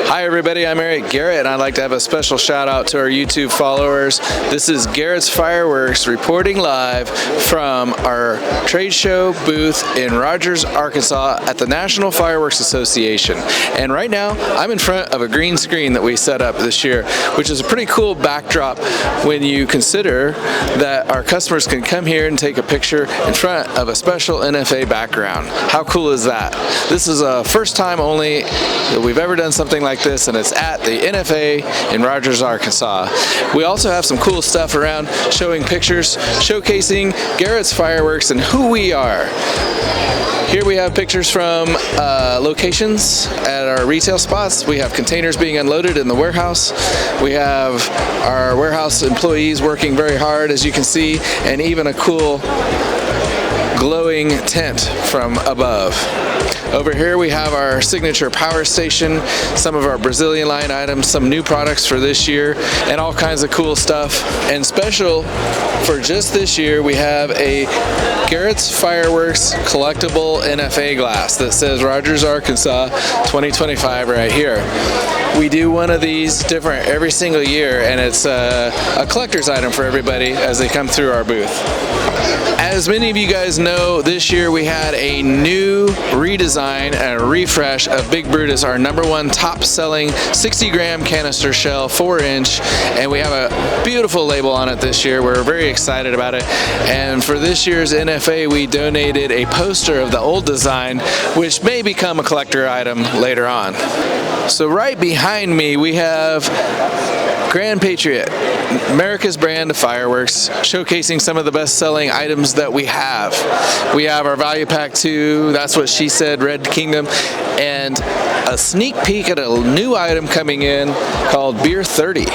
Hi everybody, I'm Garrett, and I'd like to have a special shout out to our YouTube followers. This is Garrett's Fireworks reporting live from our trade show booth in ROGERS, Arkansas at the National Fireworks Association. And right now, I'm in front of a green screen that we set up this year, which is a pretty cool backdrop when you consider that our customers can come here and take a picture in front of a special NFA background. How cool is that? This is a first time only that we've ever done something like this, and it's at the NFA in ROGERS, Arkansas. We also have some cool stuff around showing pictures, showcasing Garrett's fireworks and who we are. Here we have pictures from locations at our retail spots. We have containers being unloaded in the warehouse. We have our warehouse employees working very hard, as you can see, and even a cool glowing tent from above. Over here we have our signature power station, some of our Brazilian line items, some new products for this year, and all kinds of cool stuff. And special for just this year, we have a Garrett's Fireworks collectible NFA glass that says ROGERS Arkansas 2025 right here. We do one of these different every single year, and it's a collector's item for everybody as they come through our booth. As many of you guys know, this year we had a new redesign and a refresh of Big Brutus, our #1 top-selling 60-gram canister shell, 4-inch, and we have a beautiful label on it this year. We're very excited about it. And for this year's NFA, we donated a poster of the old design, which may become a collector item later on. So right behind me, we have Grand Patriot, America's brand of fireworks, showcasing some of the best-selling items that we have. We have our Value Pack 2, That's What She Said, Red Kingdom, and a sneak peek at a new item coming in called Beer 30.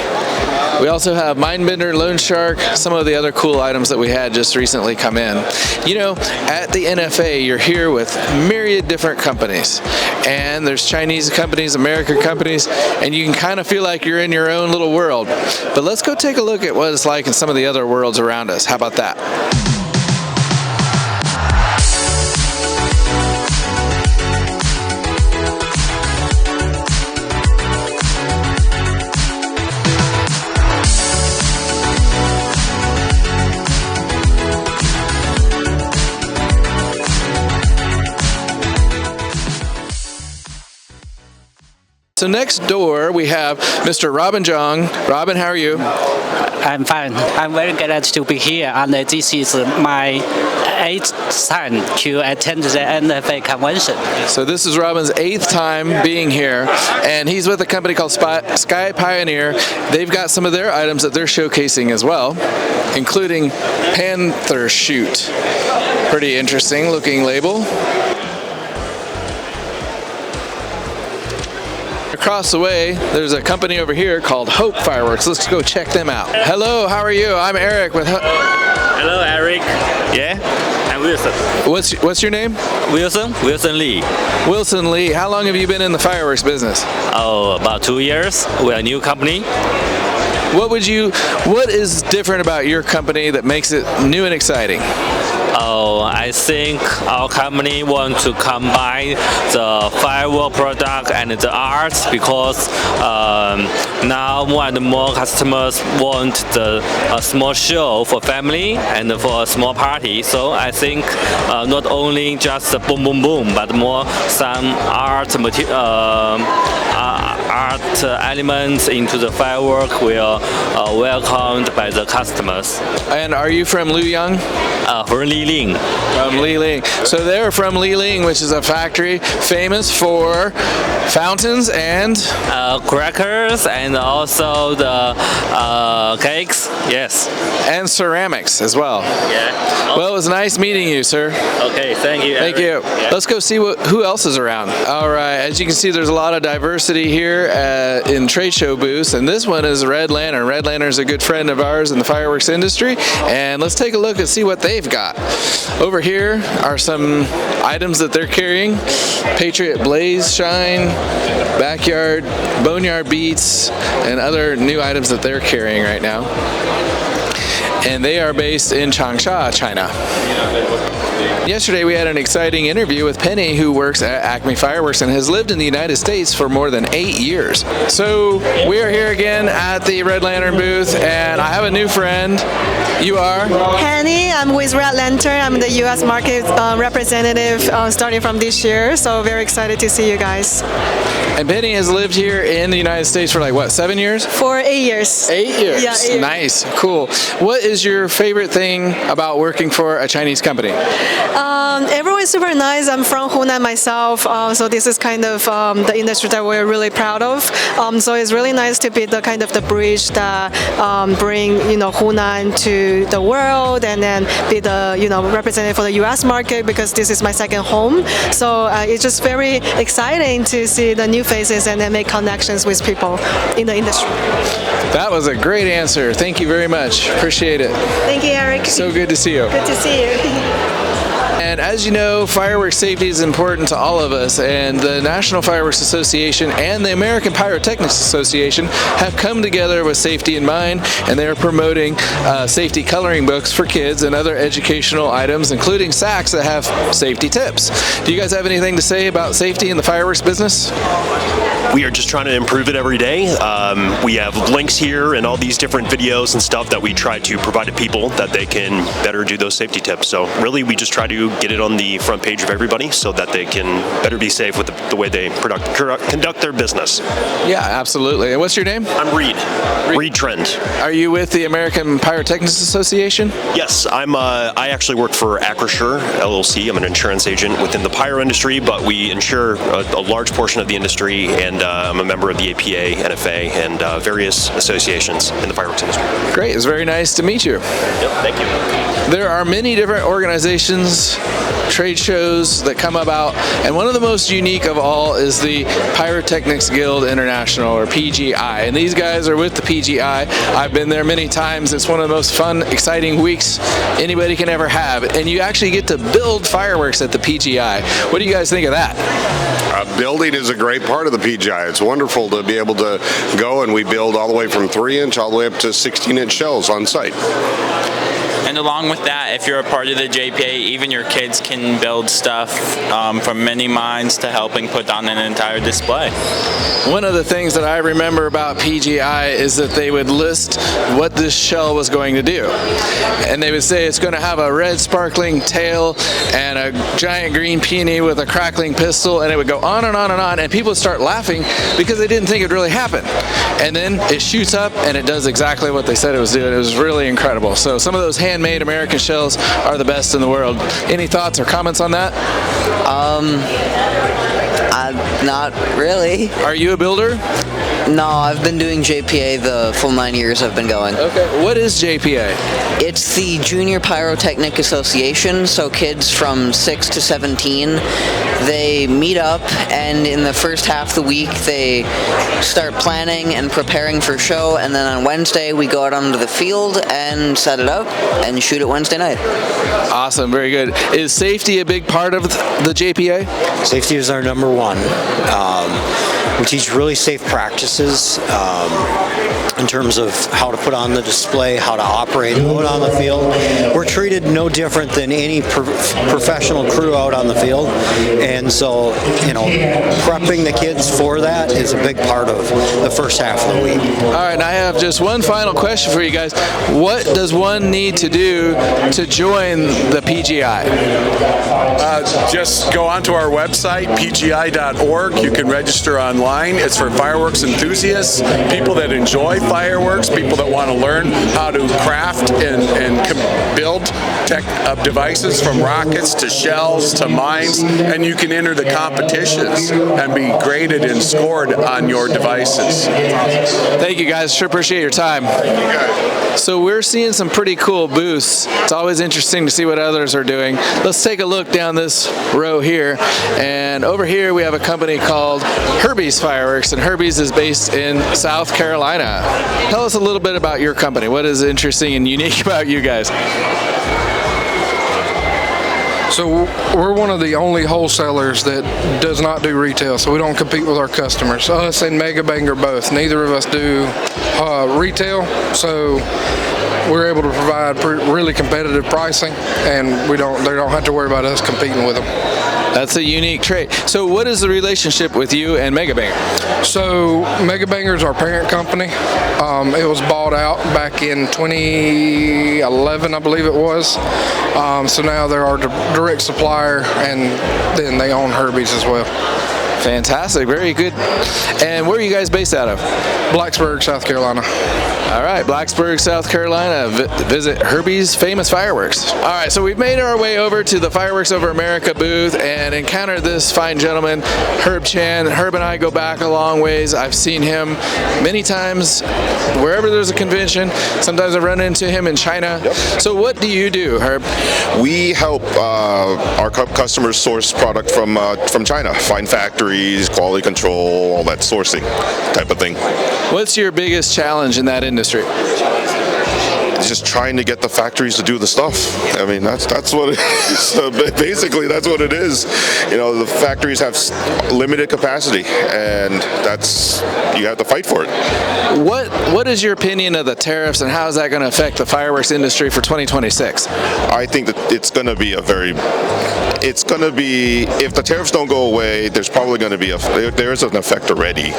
We also have Mindbender, Lone Shark, some of the other cool items that we had just recently come in. You know, at the NFA, you're here with myriad different companies. And there's Chinese companies, American companies, and you can kind of feel like you're in your own little world. But let's go take a look at what it's like in some of the other worlds around us. How about that? So next door we have Mr. Robin Zhang. Robin, how are you? I'm fine. I'm very glad to be here, and this is my 8th time to attend the NFA convention. So this is Robin's 8th time being here, and he's with a company called Sky Pioneer. They've got some of their items that they're showcasing as well, including Panther Shoot. Pretty interesting looking label. Across the way, there's a company over here called Hope Fireworks. Let's go check them out. Hello, how are you? I'm Eric with Hello, Eric. Yeah, I'm Wilson. What's your name? Wilson Lee. Wilson Lee. How long have you been in the fireworks business? Oh, about 2 years. We're a new company. What is different about your company that makes it new and exciting? Oh, I think our company wants to combine the firework product and the art, because now more and more customers want a small show for family and for a small party. So I think not only just the boom boom boom, but more some art elements into the firework will welcomed by the customers. And are you from Luoyang? From Liling. From Liling. So they're from Liling, which is a factory famous for fountains and crackers, and also the cakes. Yes. And ceramics as well. Yeah. Well, it was nice meeting you, sir. Okay, thank you. Thank you. Yeah. Let's go see who else is around. All right, as you can see, there's a lot of diversity here in trade show booths, and this one is Red Lantern. Red Lantern is a good friend of ours in the fireworks industry, and let's take a look and see what they've got. Over here are some items that they're carrying. Patriot Blaze Shine, Backyard, Boneyard Beats, and other new items that they're carrying right now. and they are based in Changsha, China. Yesterday we had an exciting interview with Penny, who works at Acme Fireworks and has lived in the United States for more than 8 years. So we are here again at the Red Lantern booth, and I have a new friend. You are? Penny. I'm with Red Lantern. I'm the U.S. market representative starting from this year, so very excited to see you guys. And Penny has lived here in the United States for like, what, 7 years? For 8 years. 8 years? Yeah, 8 years. Nice, cool. What is your favorite thing about working for a Chinese company? Everyone's super nice. I'm from Hunan myself, so this is kind of the industry that we're really proud of. So it's really nice to be the kind of the bridge that bring Hunan to the world, and then be the representative for the U.S. market, because this is my second home. So it's just very exciting to see the new faces and then make connections with people in the industry. That was a great answer. Thank you very much. Appreciate it. Thank you, Eric. So good to see you. Good to see you. And as you know, fireworks safety is important to all of us, and the National Fireworks Association and the American Pyrotechnics Association have come together with safety in mind, and they are promoting safety coloring books for kids and other educational items, including sacks that have safety tips. Do you guys have anything to say about safety in the fireworks business? We are just trying to improve it every day. We have links here and all these different videos and stuff that we try to provide to people that they can better do those safety tips. So really, we just try to get it on the front page of everybody so that they can better be safe with the way they conduct their business. Yeah, absolutely. And what's your name? I'm Reed. Reed Trend. Are you with the American Pyrotechnics Association? Yes, I actually work for Acrisure LLC. I'm an insurance agent within the pyro industry, but we insure a large portion of the industry, and I'm a member of the APA, NFA, and various associations in the fireworks industry. Great. It's very nice to meet you. Yep, thank you. There are many different organizations, trade shows that come about, and one of the most unique of all is the Pyrotechnics Guild International, or PGI. And these guys are with the PGI. I've been there many times. It's one of the most fun, exciting weeks anybody can ever have. And you actually get to build fireworks at the PGI. What do you guys think of that? Building is a great part of the PGI. It's wonderful to be able to go, and we build all the way from 3-inch all the way up to 16-inch shells on site. And along with that, if you're a part of the JPA, even your kids can build stuff from mini mines to helping put on an entire display. One of the things that I remember about PGI is that they would list what this shell was going to do. And they would say it's going to have a red sparkling tail and a giant green peony with a crackling pistol, and it would go on and on and on, and people would start laughing because they didn't think it would really happen. And then it shoots up and it does exactly what they said it was doing. It was really incredible. So some of those handmade American shells are the best in the world. Any thoughts or comments on that? Not really. Are you a builder? No, I've been doing JPA the full 9 years I've been going. Okay. What is JPA? It's the Junior Pyrotechnic Association, so kids from 6 to 17, they meet up, and in the first half of the week they start planning and preparing for show, and then on Wednesday we go out onto the field and set it up and shoot it Wednesday night. Awesome, very good. Is safety a big part of the JPA? Safety is our number one. We teach really safe practices in terms of how to put on the display, how to operate out on the field. We're treated no different than any professional crew out on the field, and so prepping the kids for that is a big part of the first half of the week. All right, and I have just one final question for you guys. What does one need to do to join the PGI? Just go onto our website, pgi.org. You can register online. It's for fireworks enthusiasts, people that enjoy fireworks, people that want to learn how to craft and build devices from rockets to shells to mines, and you can enter the competitions and be graded and scored on your devices. Thank you guys, sure appreciate your time. Thank you guys. So we're seeing some pretty cool booths. It's always interesting to see what others are doing. Let's take a look down this row here, and over here we have a company called Herbie's Fireworks, and Herbie's is based in South Carolina. Tell us a little bit about your company. What is interesting and unique about you guys? So we're one of the only wholesalers that does not do retail, so we don't compete with our customers. Us and Mega Banger both. Neither of us do retail, so we're able to provide really competitive pricing, and they don't have to worry about us competing with them. That's a unique trait. So what is the relationship with you and Mega Banger? So Mega Banger is our parent company. It was bought out back in 2011, I believe it was. So now they're our direct supplier, and then they own Herbie's as well. Fantastic, very good. And where are you guys based out of? Blacksburg, South Carolina. All right, Blacksburg, South Carolina. Visit Herbie's Famous Fireworks. All right, so we've made our way over to the Fireworks Over America booth and encountered this fine gentleman, Herb Chan. Herb and I go back a long ways. I've seen him many times wherever there's a convention. Sometimes I run into him in China. Yep. So what do you do, Herb? We help our customers source product from China, find factories, quality control, all that sourcing type of thing. What's your biggest challenge in that industry? Just trying to get the factories to do the stuff. I mean, that's what it is. So basically, that's what it is. You know, the factories have limited capacity, and you have to fight for it. What is your opinion of the tariffs, and how is that going to affect the fireworks industry for 2026? I think that it's going to be if the tariffs don't go away, there's probably going to be there's an effect already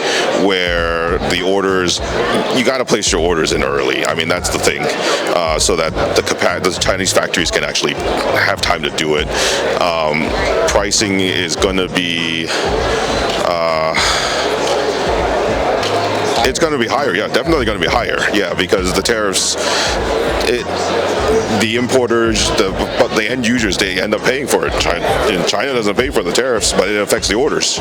where the orders, you got to place your orders in early. I mean, that's the thing, so that the Chinese factories can actually have time to do it. Pricing is going to be it's going to be higher, yeah, definitely going to be higher, yeah, because the tariffs, the importers, but the end users, they end up paying for it. China doesn't pay for the tariffs, but it affects the orders.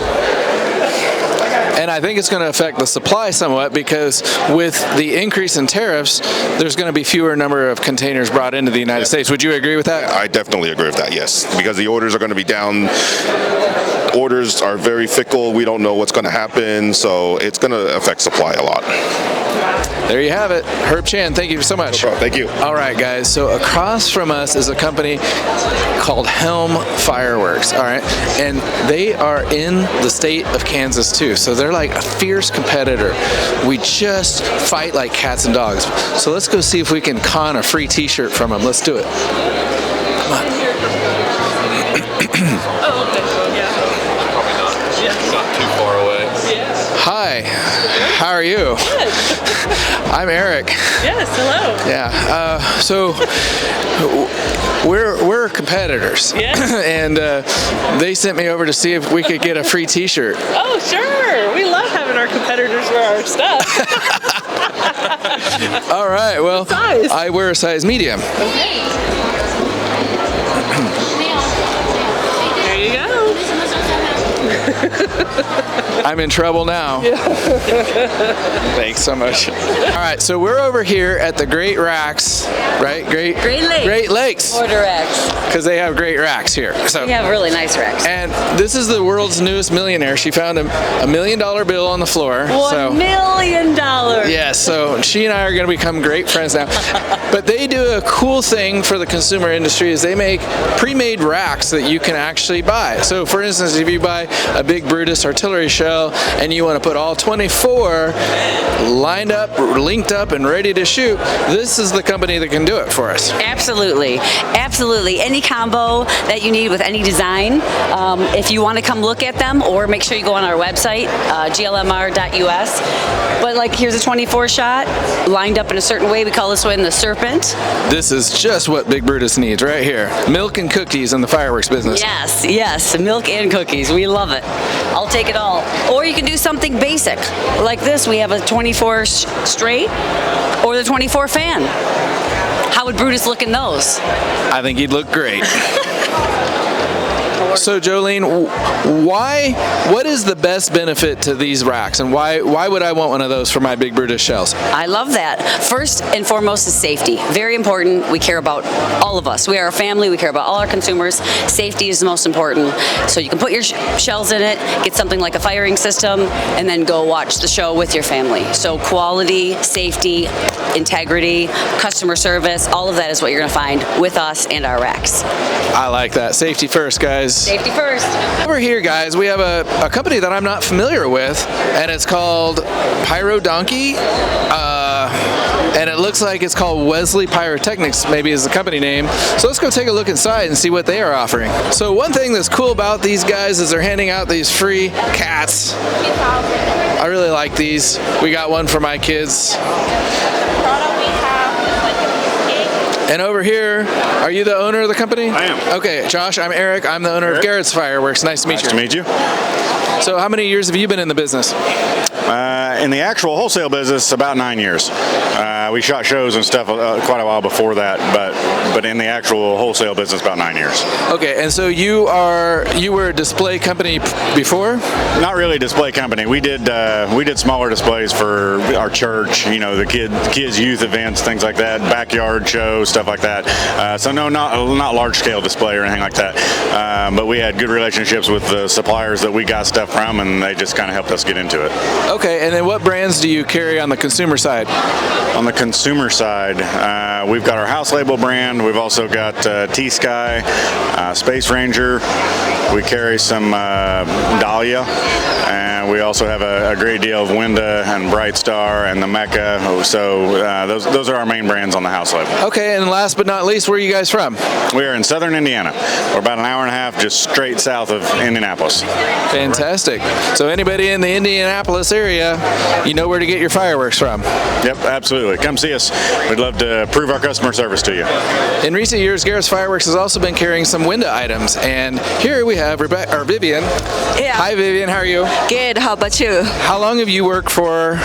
And I think it's going to affect the supply somewhat, because with the increase in tariffs, there's going to be fewer number of containers brought into the United States. Would you agree with that? I definitely agree with that, yes, because the orders are going to be down. Orders are very fickle. We don't know what's going to happen, so it's going to affect supply a lot. There you have it. Herb Chan, thank you so much. No problem. Thank you. All right, guys. So across from us is a company called Helm Fireworks. All right. And they are in the state of Kansas, too. So they're like a fierce competitor. We just fight like cats and dogs. So let's go see if we can con a free t-shirt from them. Let's do it. Come on. Oh, okay. Yeah. Not too far away. Yeah. Hi. How are you? Good. I'm Eric. Yes, hello. Yeah. So we're competitors. Yeah. And they sent me over to see if we could get a free t-shirt. Oh, sure. We love having our competitors wear our stuff. All right. Well, I wear a size medium. Okay. There you go. I'm in trouble now. Yeah. Thanks so much. All right, so we're over here at the Great Racks, right? Great Lakes. Great Lakes. Order racks. Because they have great racks here. So we have really nice racks. And this is the world's newest millionaire. She found a $1 million bill on the floor. $1 million. Yes, so she and I are going to become great friends now. But they do a cool thing for the consumer industry is they make pre-made racks that you can actually buy. So for instance, if you buy a big Brutus artillery shell and you want to put all 24 lined up, linked up, and ready to shoot, this is the company that can do it for us. Absolutely. Absolutely. Any combo that you need with any design, if you want to come look at them, or make sure you go on our website, glmr.us. But like, here's a 24 shot, lined up in a certain way. We call this one the Serpent. This is just what Big Brutus needs right here. Milk and cookies in the fireworks business. Yes, yes, milk and cookies. We love it. I'll take it all. Or you can do something basic. Like this, we have a 24 straight or the 24 fan. How would Brutus look in those? I think he'd look great. So Jolene, what is the best benefit to these racks, and why would I want one of those for my Big British shells? I love that. First and foremost is safety. Very important. We care about all of us. We are a family. We care about all our consumers. Safety is the most important. So you can put your shells in it, get something like a firing system, and then go watch the show with your family. So quality, safety, integrity, customer service, all of that is what you're going to find with us and our racks. I like that. Safety first, guys. Safety first. Over here, guys, we have a company that I'm not familiar with, and it's called Pyro Donkey. And it looks like it's called Wesley Pyrotechnics, maybe is the company name. So let's go take a look inside and see what they are offering. So one thing that's cool about these guys is they're handing out these free cats. I really like these. We got one for my kids. And over here, are you the owner of the company? I am. Okay, Josh, I'm Eric. I'm the owner of Garrett's Fireworks. Nice to meet you. Nice to meet you. So how many years have you been in the business? In the actual wholesale business, about 9 years. We shot shows and stuff quite a while before that, but in the actual wholesale business, about 9 years. Okay, and so you were a display company before? Not really a display company. We did smaller displays for our church, you know, the kids youth events, things like that, backyard shows, stuff like that. So no, not large scale display or anything like that. But we had good relationships with the suppliers that we got stuff from, and they just kind of helped us get into it. Okay, and then what brands do you carry on the consumer side? On the consumer side, we've got our House Label brand. We've also got T-Sky, Space Ranger. We carry some Dahlia, and we also have a great deal of Winda and Bright Star and the Mecca. So those are our main brands on the House Label. Okay, and last but not least, where are you guys from? We are in southern Indiana. We're about an hour and a half just straight south of Indianapolis. Fantastic. So anybody in the Indianapolis area, you know where to get your fireworks from. Yep, absolutely. Come see us. We'd love to prove our customer service to you. In recent years, Garrett's Fireworks has also been carrying some Winda items, and here we have Vivian. Yeah. Hi, Vivian. How are you? Good. How about you? How long have you worked for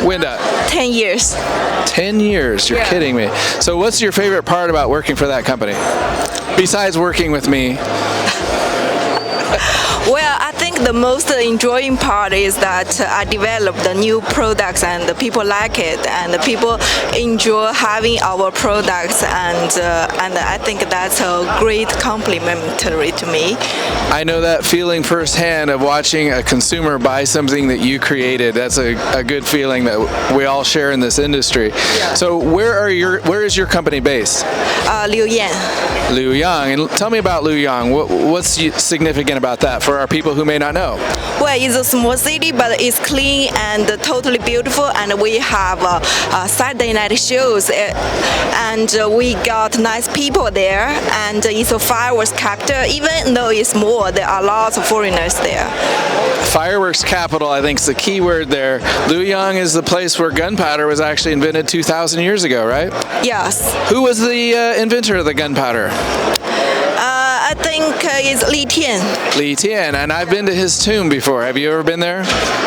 Winda? 10 years. 10 years. You're kidding me. So what's your favorite part about working for that company? Besides working with me? Well, I think the most enjoying part is that I developed the new products and the people like it, and the people enjoy having our products, and I think that's a great complimentary to me. I know that feeling firsthand of watching a consumer buy something that you created. That's a good feeling that we all share in this industry. Yeah. So where is your company based? Liuyang. Liuyang. And tell me about Liuyang. What's significant about that for our people who may not know? Well, it's a small city, but it's clean and totally beautiful, and we have Saturday night shows, and we got nice people there, and it's a fireworks capital. Even though it's small, there are lots of foreigners there. Fireworks capital, I think, is the key word there. Liuyang is the place where gunpowder was actually invented 2,000 years ago, right? Yes. Who was the inventor of the gunpowder? I think it's Li Tian. Li Tian, and I've been to his tomb before. Have you ever been there?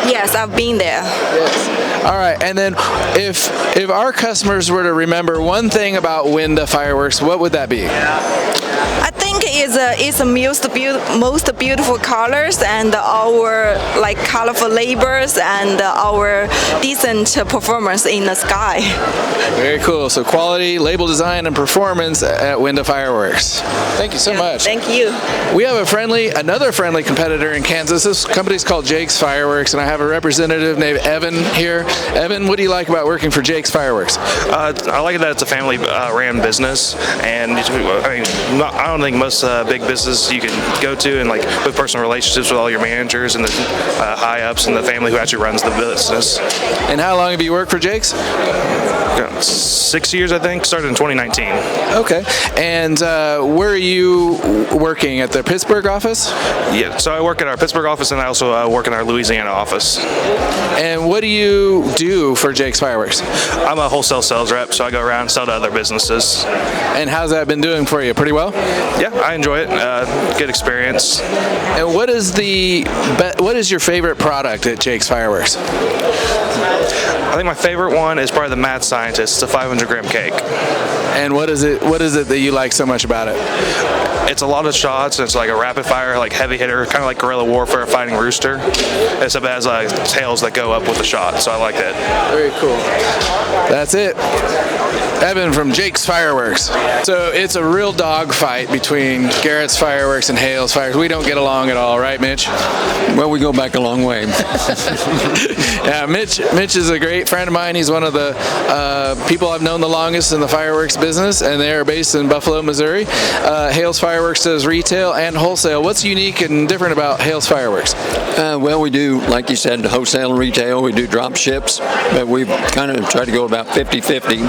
Yes, I've been there. Yes. All right, and then if our customers were to remember one thing about Winda Fireworks, what would that be? I think it's the most beautiful colors and our colorful labels and our decent performance in the sky. Very cool. So quality, label design, and performance at Winda Fireworks. Thank you so much. Thank you. We have another friendly competitor in Kansas. This company's called Jake's Fireworks, and I have a representative named Evan here. Evan, what do you like about working for Jake's Fireworks? I like that it's a family-ran business, and I don't think most big businesses you can go to and with personal relationships with all your managers and the high-ups and the family who actually runs the business. And how long have you worked for Jake's? 6 years, I think. Started in 2019. Okay. And where are you working? At the Pittsburgh office? Yeah. So I work at our Pittsburgh office, and I also work in our Louisiana office. And what do you do for Jake's Fireworks? I'm a wholesale sales rep, so I go around and sell to other businesses. And how's that been doing for you? Pretty well? Yeah, I enjoy it. Good experience. And what is your favorite product at Jake's Fireworks? I think my favorite one is probably the Mad Scientist. It's a 500-gram cake. And what is it that you like so much about it? it's a lot of shots. It's like a rapid fire, like heavy hitter, kind of like guerrilla warfare fighting rooster, except it has tails that go up with the shot. So I like that. Very cool. That's it. Evan from Jake's Fireworks. So it's a real dog fight between Garrett's Fireworks and Hale's Fireworks. We don't get along at all, right, Mitch? Well, we go back a long way. Yeah, Mitch is a great friend of mine. He's one of the people I've known the longest in the fireworks business, and they are based in Buffalo, Missouri. Hale's Fireworks does retail and wholesale. What's unique and different about Hale's Fireworks? Well, we do, like you said, wholesale and retail. We do drop ships, but we've kind of tried to go about 50-50,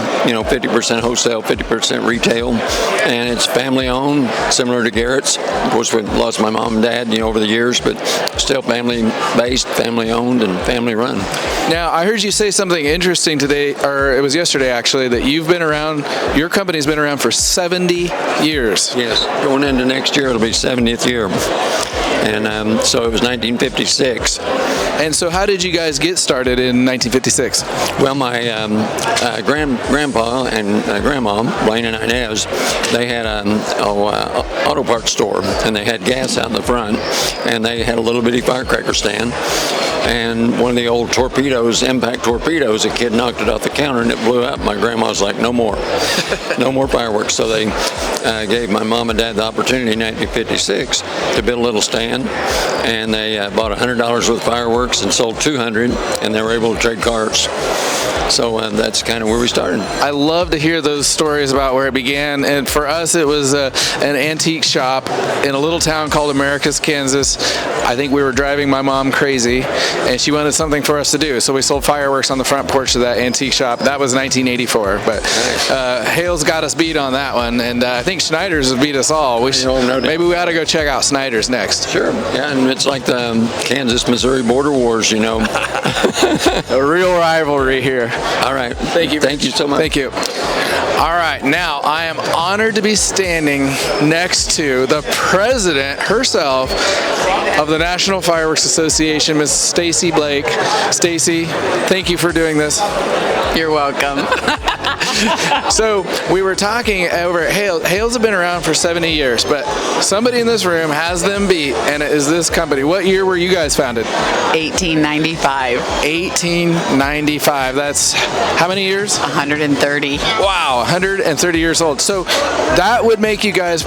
50% wholesale, 50% retail, and it's family owned, similar to Garrett's. Of course, we've lost my mom and dad, over the years, but still family based, family owned, and family run. Now, I heard you say something interesting today, or it was yesterday actually, that you've been around, your company's been around for 70 years. Yes, going into next year, it'll be 70th year. And so it was 1956. And so how did you guys get started in 1956? Well, my grandpa and grandma, Blaine and Inez, they had an auto parts store, and they had gas out in the front, and they had a little bitty firecracker stand. And one of the old torpedoes, impact torpedoes, a kid knocked it off the counter and it blew up. My grandma was like, no more. No more fireworks. So they gave my mom and dad the opportunity in 1956 to build a little stand. And they bought $100 worth of fireworks and sold 200, and they were able to trade cars. So that's kind of where we started. I love to hear those stories about where it began. And for us, it was an antique shop in a little town called Americus, Kansas. I think we were driving my mom crazy, and she wanted something for us to do. So we sold fireworks on the front porch of that antique shop. That was 1984. But Hale's got us beat on that one, and I think Schneider's has beat us all. Maybe we ought to go check out Schneider's next. Sure. Yeah, and it's like the Kansas-Missouri border wars, A real rivalry here. All right. Thank you. Thank you so much. Thank you. All right. Now, I am honored to be standing next to the president herself of the National Fireworks Association, Ms. Stacy Blake. Stacy, thank you for doing this. You're welcome. So we were talking over at Hale's have been around for 70 years, but somebody in this room has them beat, and it is this company. What year were you guys founded? 1895. 1895. That's how many years? 130. Wow, 130 years old. So that would make you guys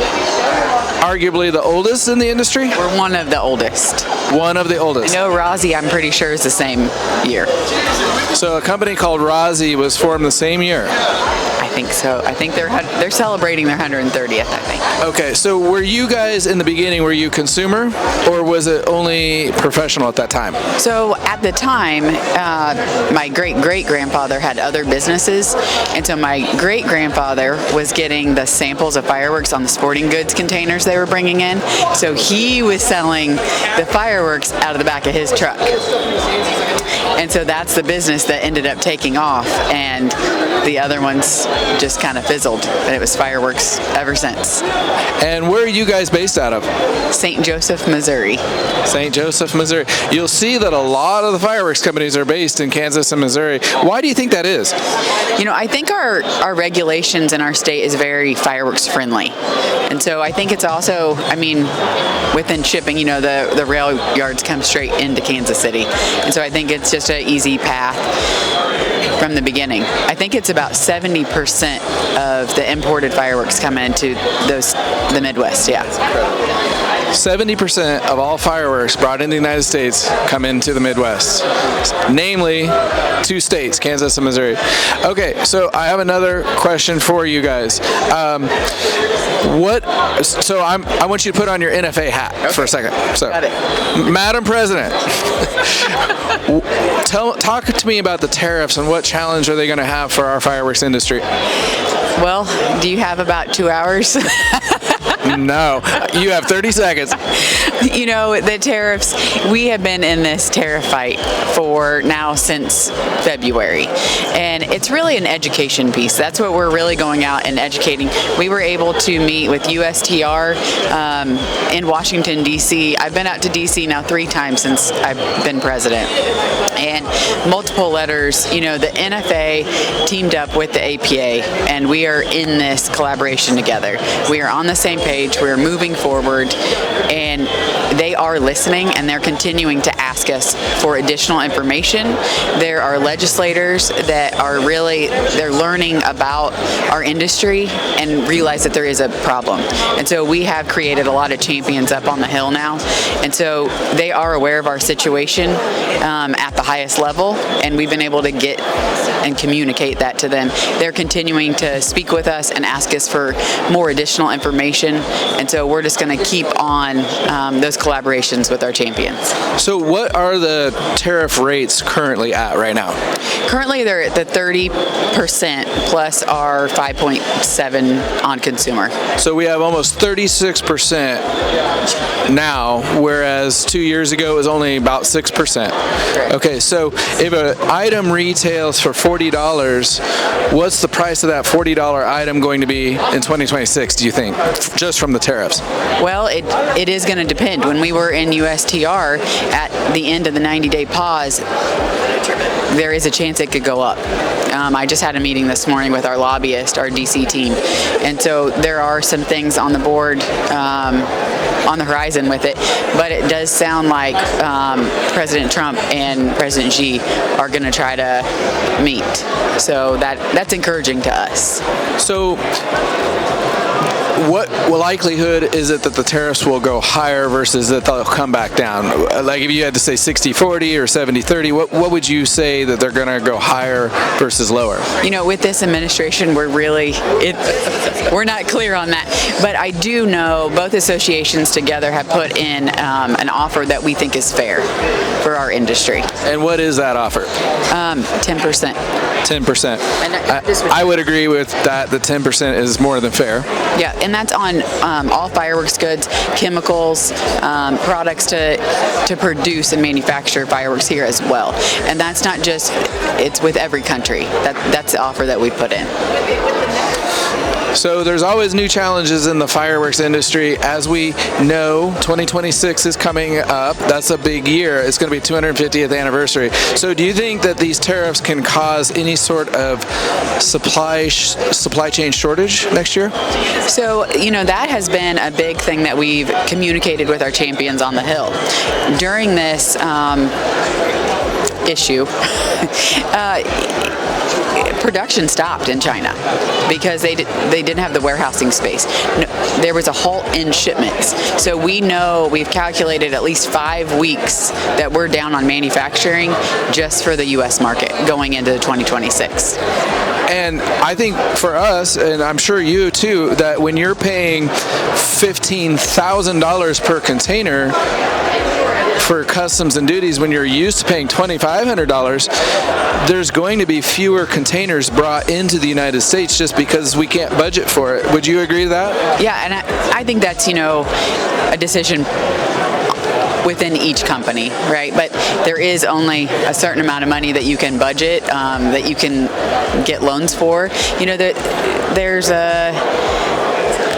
arguably the oldest in the industry? We're one of the oldest. One of the oldest. I know Rozzi, I'm pretty sure, is the same year. So a company called Rozzi was formed the same year? I think so. I think they're celebrating their 130th, I think. Okay, so were you guys in the beginning, were you consumer, or was it only professional at that time? So at the time, my great-great-grandfather had other businesses, and so my great-grandfather was getting the samples of fireworks on the sporting goods containers they were bringing in, so he was selling the fireworks out of the back of his truck. And so that's the business that ended up taking off, and the other ones just kind of fizzled, and it was fireworks ever since. And where are you guys based out of? St. Joseph, Missouri. St. Joseph, Missouri. You'll see that a lot of the fireworks companies are based in Kansas and Missouri. Why do you think that is? I think our regulations in our state is very fireworks friendly. And so I think it's also, within shipping, the rail yards come straight into Kansas City. And so I think it's just an easy path from the beginning. I think it's about 70% of the imported fireworks come into the Midwest, yeah. 70% of all fireworks brought into the United States come into the Midwest, namely 2 states, Kansas and Missouri. Okay, so I have another question for you guys. I want you to put on your NFA hat for a second. So, got it. Madam President, talk to me about the tariffs and what challenge are they going to have for our fireworks industry? Well, do you have about 2 hours? No, you have 30 seconds. You know, the tariffs, we have been in this tariff fight for now since February. And it's really an education piece. That's what we're really going out and educating. We were able to meet with USTR in Washington, D.C. I've been out to D.C. now 3 times since I've been president. And multiple letters, you know, the NFA teamed up with the APA, and we are in this collaboration together. We are on the same page, we're moving forward, and they are listening, and they're continuing to ask us for additional information. There are legislators that are really, they're learning about our industry and realize that there is a problem. And so we have created a lot of champions up on the Hill now, and so they are aware of our situation at the highest level, and we've been able to get and communicate that to them. They're continuing to speak with us and ask us for more additional information, and so we're just going to keep on those collaborations with our champions. So what are the tariff rates currently at right now? Currently they're at the 30% plus our 5.7 on consumer. So we have almost 36% now, whereas 2 years ago it was only about 6%. Correct. Okay, so if an item retails for $40, what's the price of that $40 item going to be in 2026, do you think, just from the tariffs? Well, it is going to depend. When we were in USTR at the end of the 90-day pause, there is a chance it could go up. I just had a meeting this morning with our lobbyist, our DC team, and so there are some things on the board on the horizon with it, but it does sound like President Trump and President Xi are going to try to meet. So that's encouraging to us. So what likelihood is it that the tariffs will go higher versus that they'll come back down? Like if you had to say 60-40 or 70-30, what would you say that they're going to go higher versus lower? You know, with this administration, we're not clear on that. But I do know both associations together have put in an offer that we think is fair for our industry. And what is that offer? 10%. 10%. I would agree with that. The 10% is more than fair. Yeah, and that's on all fireworks goods, chemicals, products to produce and manufacture fireworks here as well. And that's not just, it's with every country. That's the offer that we put in. So there's always new challenges in the fireworks industry. As we know, 2026 is coming up. That's a big year. It's going to be 250th anniversary. So do you think that these tariffs can cause any sort of supply chain shortage next year? So, you know, that has been a big thing that we've communicated with our champions on the Hill. During this issue, production stopped in China because they didn't have the warehousing space. No, there was a halt in shipments. So we know, we've calculated at least 5 weeks that we're down on manufacturing just for the U.S. market going into 2026. And I think for us, and I'm sure you too, that when you're paying $15,000 per container for customs and duties, when you're used to paying $2,500, there's going to be fewer containers brought into the United States just because we can't budget for it. Would you agree to that? Yeah, and I think that's, you know, a decision within each company, right? But there is only a certain amount of money that you can budget, that you can get loans for. You know, there's a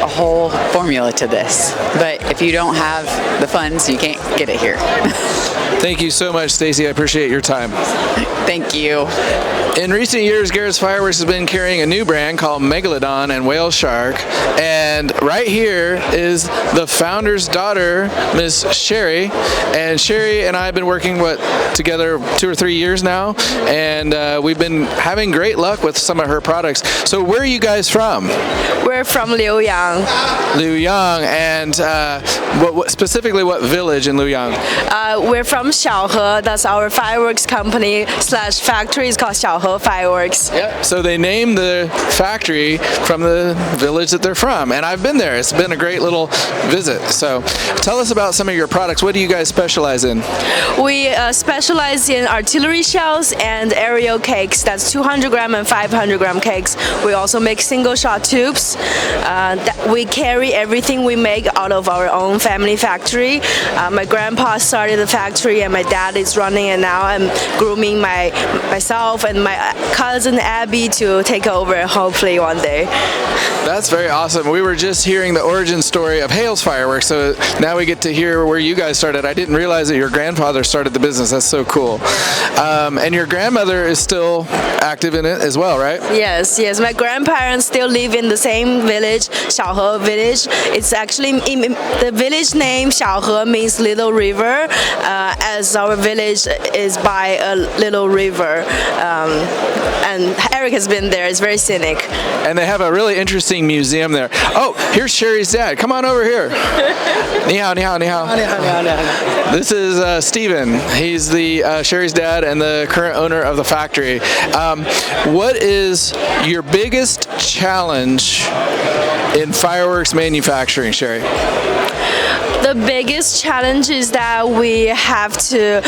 whole formula to this, but if you don't have the funds, you can't get it here. Thank you so much, Stacy. I appreciate your time. Thank you. In recent years, Garrett's Fireworks has been carrying a new brand called Megalodon and Whale Shark, and right here is the founder's daughter, Miss Sherry, and Sherry and I have been working together 2 or 3 years now, and we've been having great luck with some of her products. So where are you guys from? We're from Liuyang. Liuyang, and specifically what village in Liuyang? We're from Xiaohe. That's our fireworks company / factory. It's called Xiaohe Xiaohe Fireworks. Yeah. So they named the factory from the village that they're from, and I've been there. It's been a great little visit. So tell us about some of your products. What do you guys specialize in? We specialize in artillery shells and aerial cakes. That's 200 gram and 500 gram cakes. We also make single shot tubes. We carry everything we make out of our own family factory. My grandpa started the factory and my dad is running it now. I'm grooming myself and my cousin Abby to take over hopefully one day. That's very awesome. We were just hearing the origin story of Hale's Fireworks, so now we get to hear where you guys started. I didn't realize that your grandfather started the business. That's so cool. And your grandmother is still active in it as well, right? Yes. My grandparents still live in the same village, Xiaohe village. It's actually, the village name Xiaohe means little river, as our village is by a little river. And Eric has been there. It's very scenic. And they have a really interesting museum there. Oh, here's Sherry's dad. Come on over here. Ni hao, ni hao, ni hao. This is Steven. He's the Sherry's dad and the current owner of the factory. What is your biggest challenge in fireworks manufacturing, Sherry? The biggest challenge is that we have to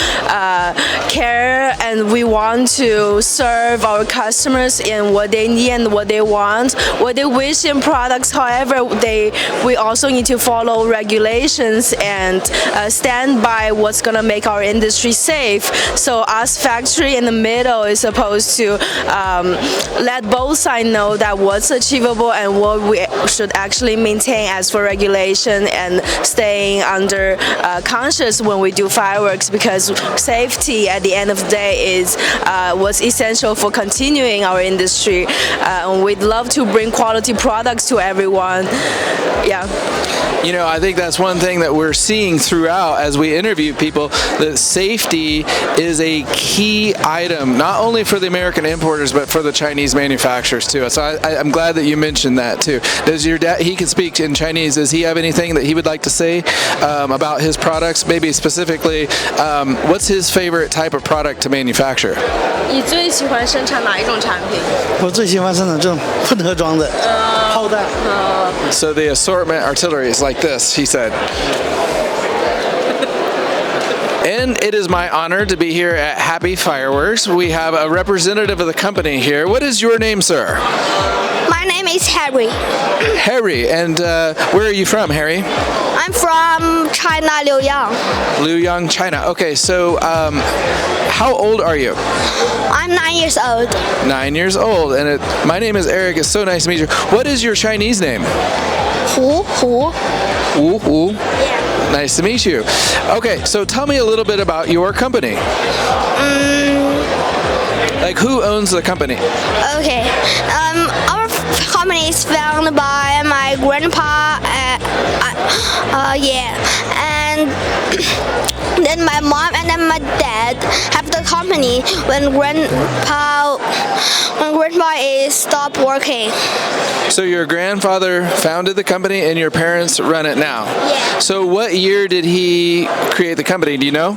care and we want to serve our customers in what they need and what they want, what they wish in products. However, we also need to follow regulations and stand by what's going to make our industry safe. So us factory in the middle is supposed to let both sides know that what's achievable and what we should actually maintain as for regulation and staying under conscious when we do fireworks, because safety at the end of the day is what's essential for continuing our industry. We'd love to bring quality products to everyone. Yeah. You know, I think that's one thing that we're seeing throughout as we interview people, that safety is a key item, not only for the American importers, but for the Chinese manufacturers too. So I'm glad that you mentioned that too. Does your dad, he can speak in Chinese, does he have anything that he would like to say about his products? Maybe specifically, what's his favorite type of product to manufacture? 你最喜欢生产哪一种产品？我最喜欢生产这种混合装的炮弹。So the assortment artillery is like this, he said. And it is my honor to be here at Happy Fireworks. We have a representative of the company here. What is your name, sir? My name is Harry. Harry, and where are you from, Harry? I'm from China, Luoyang. Luoyang, China. Okay, so how old are you? I'm 9 years old. 9 years old, and my name is Eric. It's so nice to meet you. What is your Chinese name? Hu. Wu. Yeah. Nice to meet you. Okay, so tell me a little bit about your company. Like, who owns the company? Okay. Our company is founded by my grandpa. And then my mom and then my dad have the company when grandpa is stopped working. So your grandfather founded the company and your parents run it now? Yeah. So what year did he create the company? Do you know?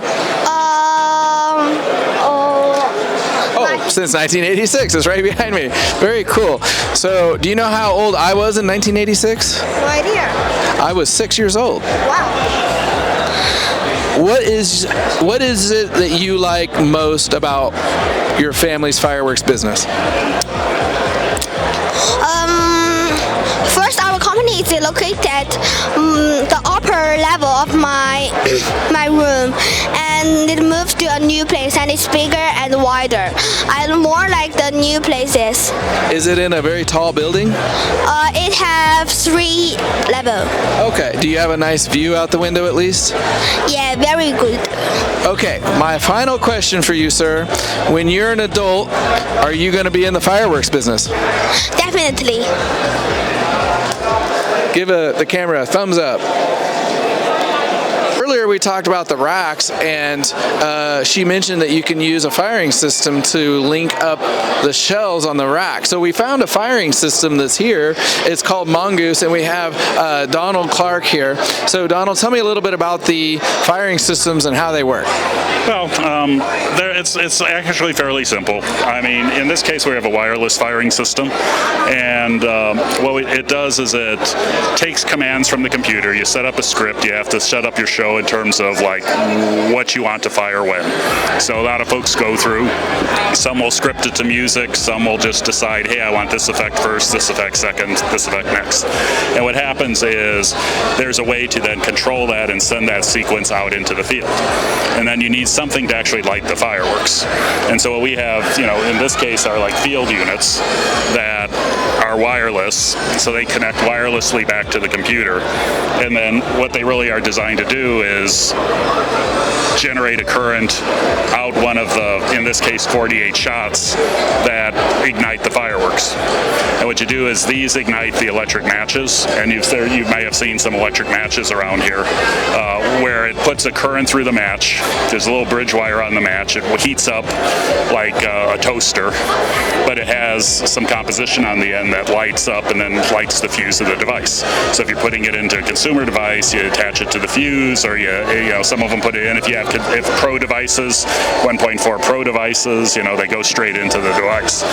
Since 1986. It's right behind me. Very cool. So do you know how old I was in 1986? No idea. I was 6 years old. Wow. What is it that you like most about your family's fireworks business? First, our company is located at the upper level of my room, and it moved to a new place, and it's bigger and wider. I more like the new places. Is it in a very tall building? It has 3 levels. Okay. Do you have a nice view out the window at least? Yeah, very good. Okay. My final question for you, sir. When you're an adult, are you going to be in the fireworks business? Definitely. Give the camera a thumbs up. earlier we talked about the racks, and she mentioned that you can use a firing system to link up the shells on the rack. So we found a firing system that's here. It's called Mongoose, and we have Donald Clark here. So Donald, tell me a little bit about the firing systems and how they work. Well, it's actually fairly simple. I mean, in this case, we have a wireless firing system, and what it does is it takes commands from the computer. You set up a script. You have to set up your show in terms of like what you want to fire when. So a lot of folks go through. Some will script it to music. Some will just decide, hey, I want this effect first, this effect second, this effect next. And what happens is there's a way to then control that and send that sequence out into the field. And then you need something to actually light the fireworks. And so what we have, in this case, are like field units that are wireless, so they connect wirelessly back to the computer. And then what they really are designed to do is generate a current out one of the, in this case, 48 shots that ignite the fireworks. And what you do is these ignite the electric matches, and you may have seen some electric matches around here, where it puts a current through the match. There's a little bridge wire on the match. It heats up like a toaster, but it has some composition on the end that lights up and then lights the fuse of the device. So if you're putting it into a consumer device, you attach it to the fuse, or some of them put it in. If Pro devices, 1.4 Pro devices, they go straight into the device.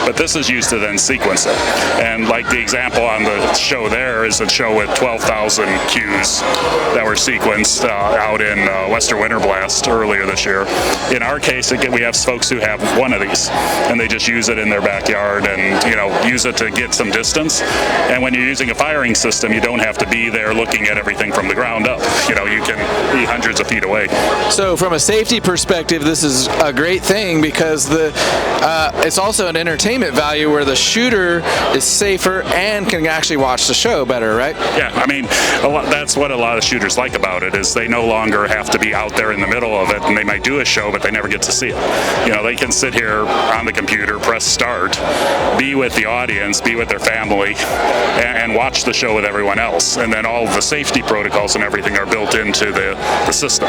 But this is used to then sequence it. And like the example on the show there is a show with 12,000 cues that were sequenced out in Western Winter Blast earlier this year. In our case, we have folks who have one of these, and they just use it in their backyard and use it to get some distance. And when you're using a firing system, you don't have to be there looking at everything from the ground up. You can be hundreds of feet away. So from a safety perspective, this is a great thing because it's also an entertainment value where the shooter is safer and can actually watch the show better, right? Yeah, I mean, that's what a lot of shooters like about it, is they no longer have to be out there in the middle of it, and they might do a show, but they never get to see it. They can sit here on the computer, press start, be with the audience, be with their family, and watch the show with everyone else. And then all of the safety protocols and everything are built into the system.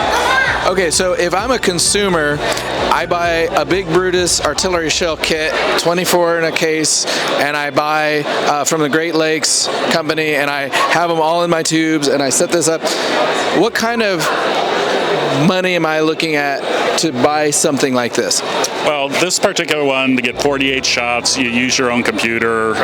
Okay, so if I'm a consumer, I buy a Big Brutus artillery shell kit, 24 in a case, and I buy from the Great Lakes company, and I have them all in my tubes, and I set this up. What kind of money am I looking at to buy something like this? Well, this particular one, to get 48 shots, you use your own computer.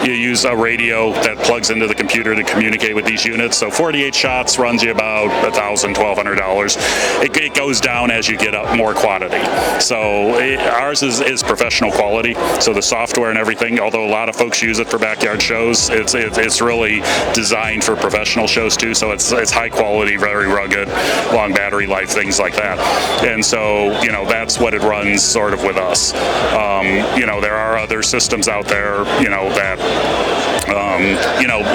You use a radio that plugs into the computer to communicate with these units. So 48 shots runs you about $1,000, $1,200. It goes down as you get up more quantity. So ours is professional quality. So the software and everything, although a lot of folks use it for backyard shows, it's really designed for professional shows too. So it's high quality, very rugged, long battery life, things like that. And so, that's what it runs sort of with us. There are other systems out there, that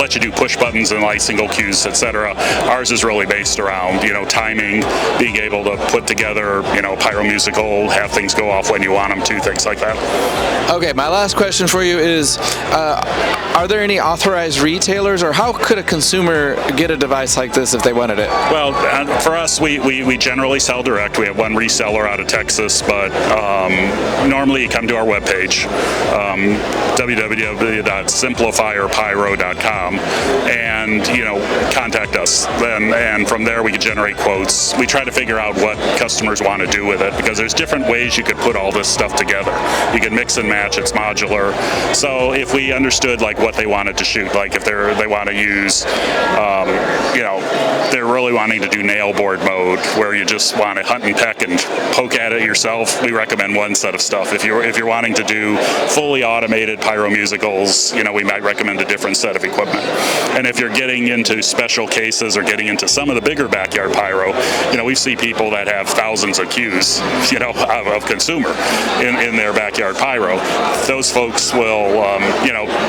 let you do push buttons and light single cues, etc. Ours is really based around, timing, being able to put together, pyro musical, have things go off when you want them to, things like that. Okay, my last question for you is, are there any authorized retailers, or how could a consumer get a device like this if they wanted it? Well, for us, we generally sell direct. We have one reseller out of Texas, but normally you come to our webpage, www.simplifierpyro.com, and contact us. And from there we can generate quotes. We try to figure out what customers want to do with it, because there's different ways you could put all this stuff together. You can mix and match. It's modular. So if we understood like what they wanted to shoot, like if they want to use, they're really wanting to do nail board mode, where you just want to hunt and peck and poke at it yourself, we recommend one set of stuff. If you're wanting to do fully automated pyro musicals, we might recommend a different set of equipment. And if you're getting into special cases or getting into some of the bigger backyard pyro, we see people that have thousands of cues, of consumer in their backyard pyro. Those folks will,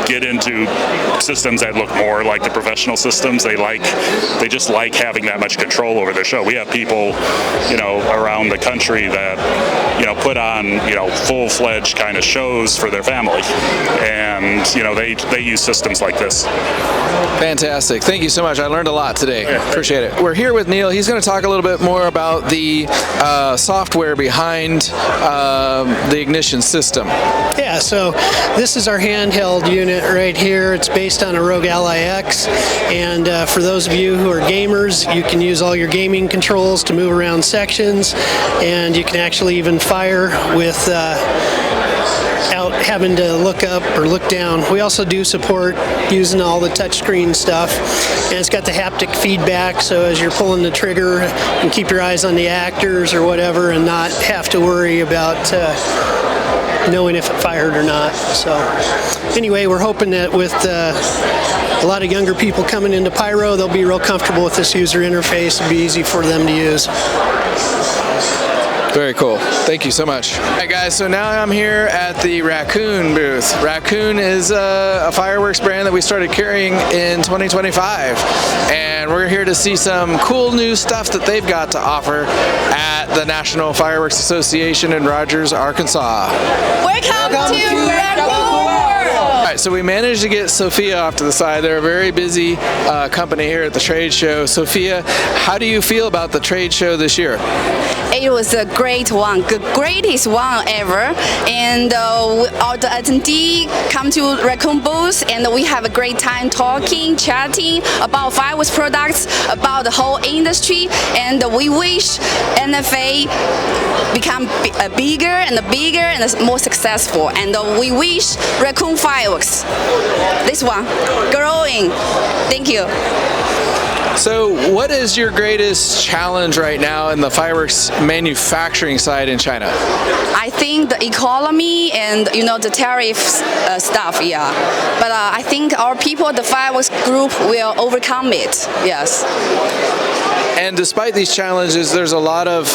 get into systems that look more like the professional systems. They just like having that much control over their show. We have people, around the country that put on, full-fledged kind of shows for their family. And, they use systems like this. Fantastic. Thank you so much. I learned a lot today. Appreciate it. We're here with Neil. He's going to talk a little bit more about the software behind the ignition system. Yeah, so this is our handheld unit right here. It's based on a ROGE LIX, and for those of you who are gamers, you can use all your gaming controls to move around sections, and you can actually even fire without having to look up or look down. We also do support using all the touchscreen stuff, and it's got the haptic feedback, so as you're pulling the trigger, you can keep your eyes on the actors or whatever and not have to worry about knowing if it fired or not. So anyway, we're hoping that with a lot of younger people coming into Pyro, they'll be real comfortable with this user interface. It'll be easy for them to use. Very cool. Thank you so much. All right, guys, so now I'm here at the Raccoon booth. Raccoon is a fireworks brand that we started carrying in 2025, and we're here to see some cool new stuff that they've got to offer at the National Fireworks Association in Rogers, Arkansas. Welcome to Raccoon! All right, so we managed to get Sophia off to the side. They're a very busy company here at the trade show. Sophia, how do you feel about the trade show this year? It was a great one, the greatest one ever, and all the attendees come to Raccoon booth, and we have a great time talking, chatting about fireworks products, about the whole industry, and we wish NFA become bigger and more successful, and we wish Raccoon Fireworks, this one, growing. Thank you. So what is your greatest challenge right now in the fireworks manufacturing side in China? I think the economy and the tariffs stuff, yeah. But I think our people, the fireworks group, will overcome it, yes. And despite these challenges, there's a lot of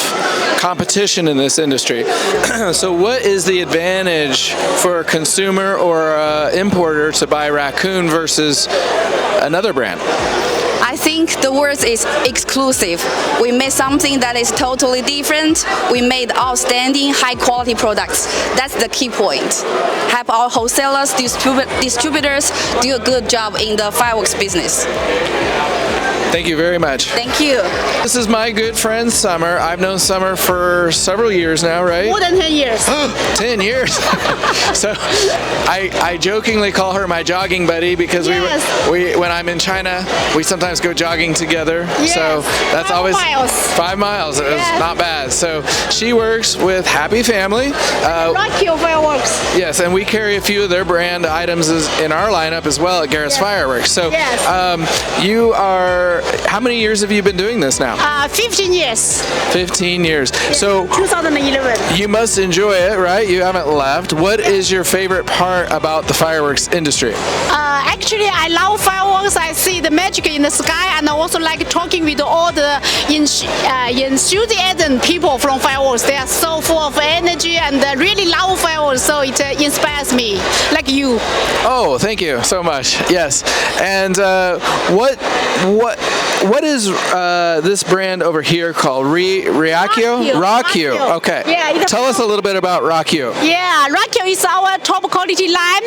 competition in this industry. So what is the advantage for a consumer or an importer to buy Raccoon versus another brand? I think the word is exclusive. We made something that is totally different. We made outstanding, high-quality products. That's the key point. Have our wholesalers, distributors do a good job in the fireworks business. Thank you very much. Thank you. This is my good friend Summer. I've known Summer for several years now, right? More than 10 years. 10 years. So I jokingly call her my jogging buddy because we when I'm in China, we sometimes go jogging together. Yes. So that's 5 miles. 5 miles. It was not bad. So she works with Happy Family. Rocky Fireworks. Yes, and we carry a few of their brand items in our lineup as well at Garrett's Fireworks. So you are. How many years have you been doing this now? 15 years. 15 years. Yeah, so 2011. You must enjoy it, right? You haven't left. What is your favorite part about the fireworks industry? Actually, I love fireworks. I see the magic in the sky, and I also like talking with all the enthusiasm people from fireworks. They are so full of energy and really love fireworks, so it inspires me, like you. Oh, thank you so much. Yes. And what is this brand over here called? Rockio? Okay. Yeah, tell us a little bit about Rockio. Yeah, Rockio is our top quality line.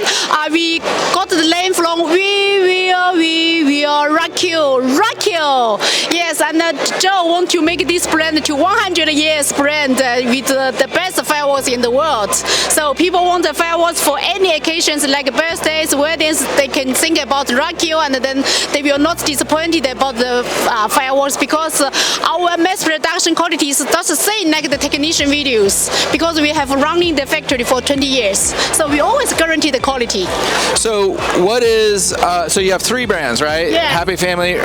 We got the name from we will Rockio. Yes, and Joe want to make this brand to 100 years brand with the best fireworks in the world. So people want the fireworks for any occasions like birthdays, weddings. They can think about Rockio, and then they will not disappointed about the fireworks because our mass production quality is just the same like the technician videos because we have running the factory for 20 years. So we always guarantee the quality. So what is, so you have 3 brands, right? Yeah. Happy Family,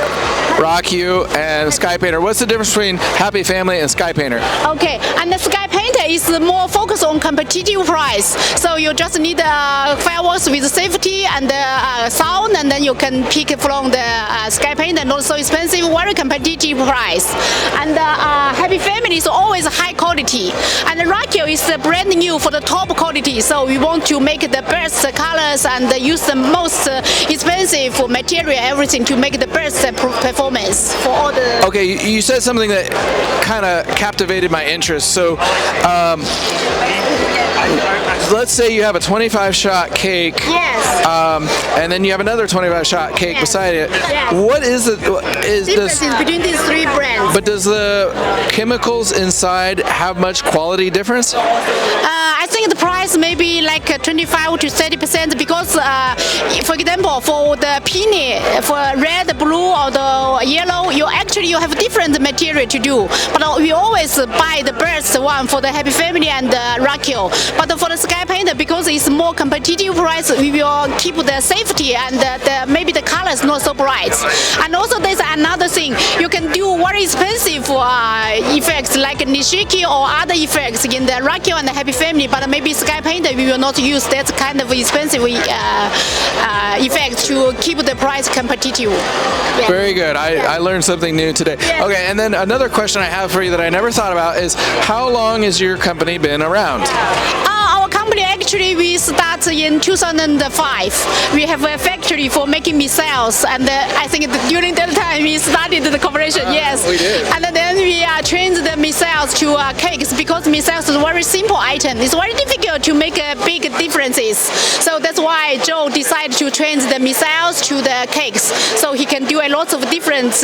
Rockio, and Sky Painter. What's the difference between Happy Family and Sky Painter? Okay, and the Sky Painter is more focused on competitive price. So you just need fireworks with safety and sound, and then you can pick from the Sky Painter, not so expensive, very competitive price. And Happy Family is always high quality. And Rockio is brand new for the top quality. So we want to make the best colors and use the most expensive material, everything to make the best performance for all the. Okay, you said something that kind of captivated my interest. So let's say you have a 25-shot cake. Yes. And then you have another 25-shot cake beside it. Yes. What is the Differences between these three brands. But does the chemicals inside have much quality difference? I think the price may be like 25 to 30% because, for example, for the peony, for red, blue, or the yellow, you have different material to do. But we always buy the best one for the Happy Family and Rockio. But for the Sky Painter, because it's more competitive price, we will keep the safety and maybe the color is not so bright. And also there's another thing, you can do very expensive effects like Nishiki or other effects in the Rockio and the Happy Family, but maybe Sky Painter we will not use that kind of expensive effect to keep the price competitive. Yeah. Very good. I learned something new today. Yeah. Okay, and then another question I have for you that I never thought about is how long has your company been around? Our company actually we start in 2005. We have a factory for making missiles, and I think during that time we started the cooperation. Yes, we did. And then we changed the missiles to cakes because missiles is a very simple item. It's very difficult to make big differences. So that's why Joe decided to change the missiles to the cakes, so he can do a lot of different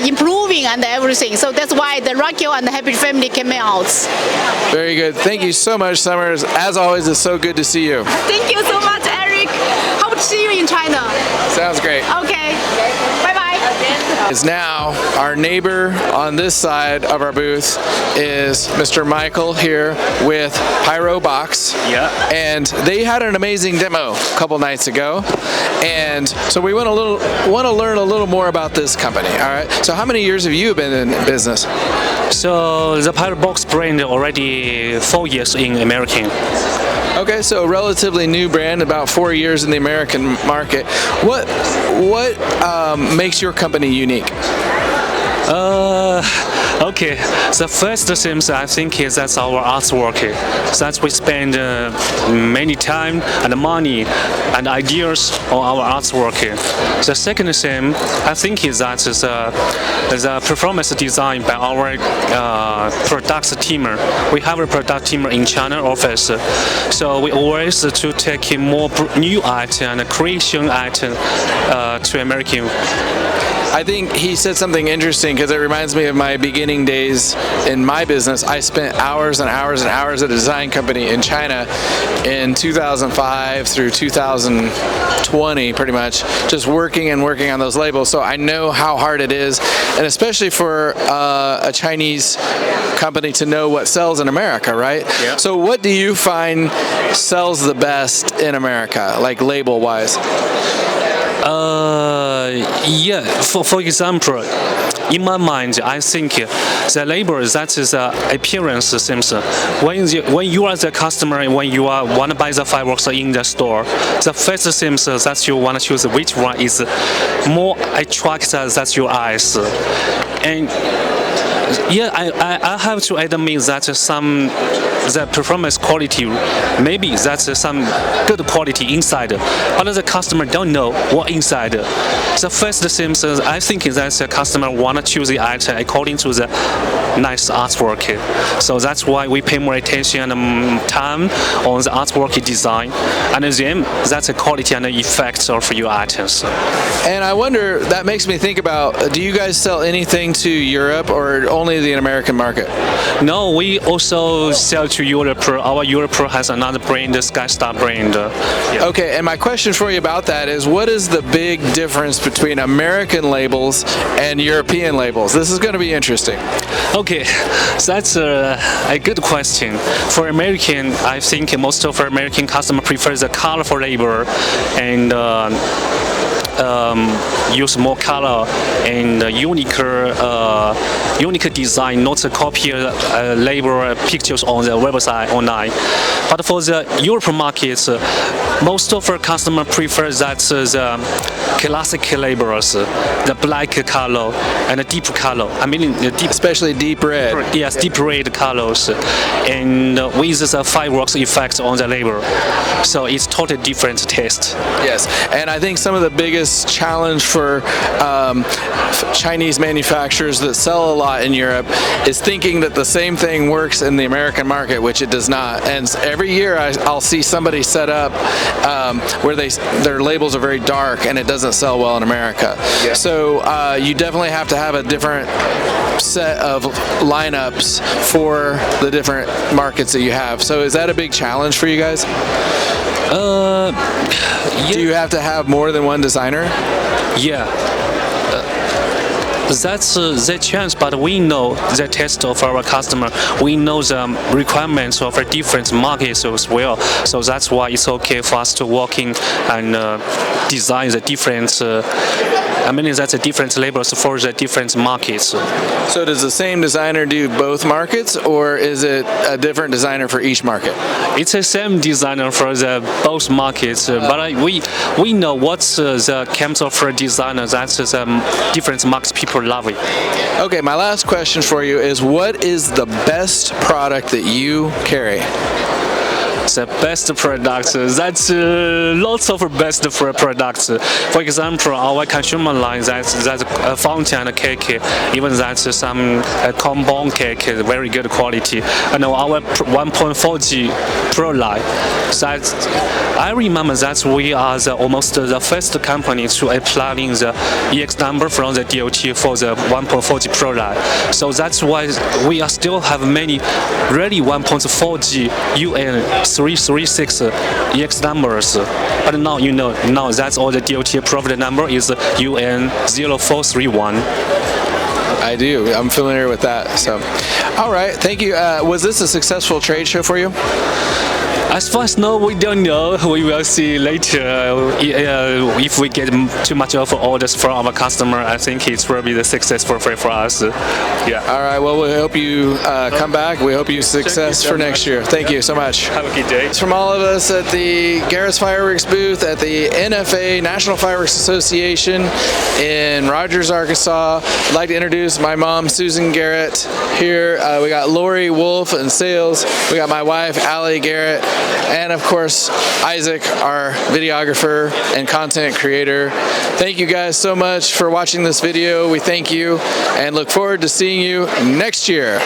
improving and everything. So that's why the Rockio and the Happy Family came out. Very good. Thank you so much, Summers. As always, it's so good to see you. Thank you so much, Eric. Hope to see you in China. Sounds great. Okay. Bye-bye. Is now our neighbor on this side of our booth is Mr. Michael here with Pyro Box. Yeah. And they had an amazing demo a couple nights ago. And so we want to learn a little more about this company. All right. So how many years have you been in business? So the Pyro Box brand already 4 years in American. Okay, so a relatively new brand, about 4 years in the American market. What makes your company unique? Okay, the first thing I think is that's our artwork. So that we spend many time and money and ideas on our artwork. The second thing I think is that the performance design by our product team. We have a product team in China office, so we always to take more new item and creation item to American. I think he said something interesting because it reminds me of my beginning days in my business. I spent hours and hours and hours at a design company in China in 2005 through 2020, pretty much, just working and working on those labels. So I know how hard it is, and especially for a Chinese company to know what sells in America, right? Yeah. So what do you find sells the best in America, like label-wise? Yeah, for example, in my mind, I think the label that is appearance seems when you are the customer and when you want to buy the fireworks in the store, the first seems that you want to choose which one is more attractive than your eyes. And yeah, I have to admit that the performance quality, maybe that's some good quality inside, but the customer don't know what inside. The first thing I think is that the customer want to choose the item according to the nice artwork. So that's why we pay more attention and time on the artwork design, and then that's the quality and the effects of your items. And I wonder, that makes me think about, do you guys sell anything to Europe or only the American market? No, we also sell to Europe. Our Europe has another brand, the Skystar brand. Yeah. Okay, and my question for you about that is, what is the big difference between American labels and European labels? This is going to be interesting. Okay, that's a good question. For American, I think most of our American customers prefer the colorful label and use more color and unique design, not to copy label pictures on the website online. But for the European markets, most of our customer prefer that the classic labels, the black color and the deep color. I mean, the deep, especially deep red. Yes, deep red colors, and with the fireworks effect on the label. So it's totally different taste. Yes, and I think some of the biggest challenge for Chinese manufacturers that sell a lot in Europe is thinking that the same thing works in the American market, which it does not. And every year I'll see somebody set up where their labels are very dark and it doesn't sell well in America. Yeah. So you definitely have to have a different set of lineups for the different markets that you have. So is that a big challenge for you guys? Yeah. Do you have to have more than one designer? Yeah. That's the chance, but we know the taste of our customer. We know the requirements of our different markets as well. So that's why it's okay for us to walk in and design the different. That's the different labels for the different markets. So does the same designer do both markets, or is it a different designer for each market? It's the same designer for the both markets, but we know what's the capital for a designer. That's the different markets people love it. Okay, my last question for you is, what is the best product that you carry? The best products, that's lots of best products. For example, our consumer line, that's fountain cake, even that's some compound cake, very good quality. And our 1.4G Pro line, I remember that we are almost the first company to apply the EX number from the DOT for the 1.4G Pro line. So that's why we are still have many ready 1.4G UN 336 EX numbers, but now now that's all the DOT approved number is UN 0431. I do. I'm familiar with that. So, all right. Thank you. Was this a successful trade show for you? As far as now, we don't know. We will see later. If we get too much of orders from our customer, I think it will be the successful for us. Yeah. All right. Well, we hope you come back. We hope you success for next year. Thank you so much. Have a good day. It's from all of us at the Garrett's Fireworks booth at the NFA, National Fireworks Association in Rogers, Arkansas. I'd like to introduce my mom, Susan Garrett. Here we got Lori Wolf in sales. We got my wife, Allie Garrett. And of course, Isaac, our videographer and content creator. Thank you guys so much for watching this video. We thank you and look forward to seeing you next year.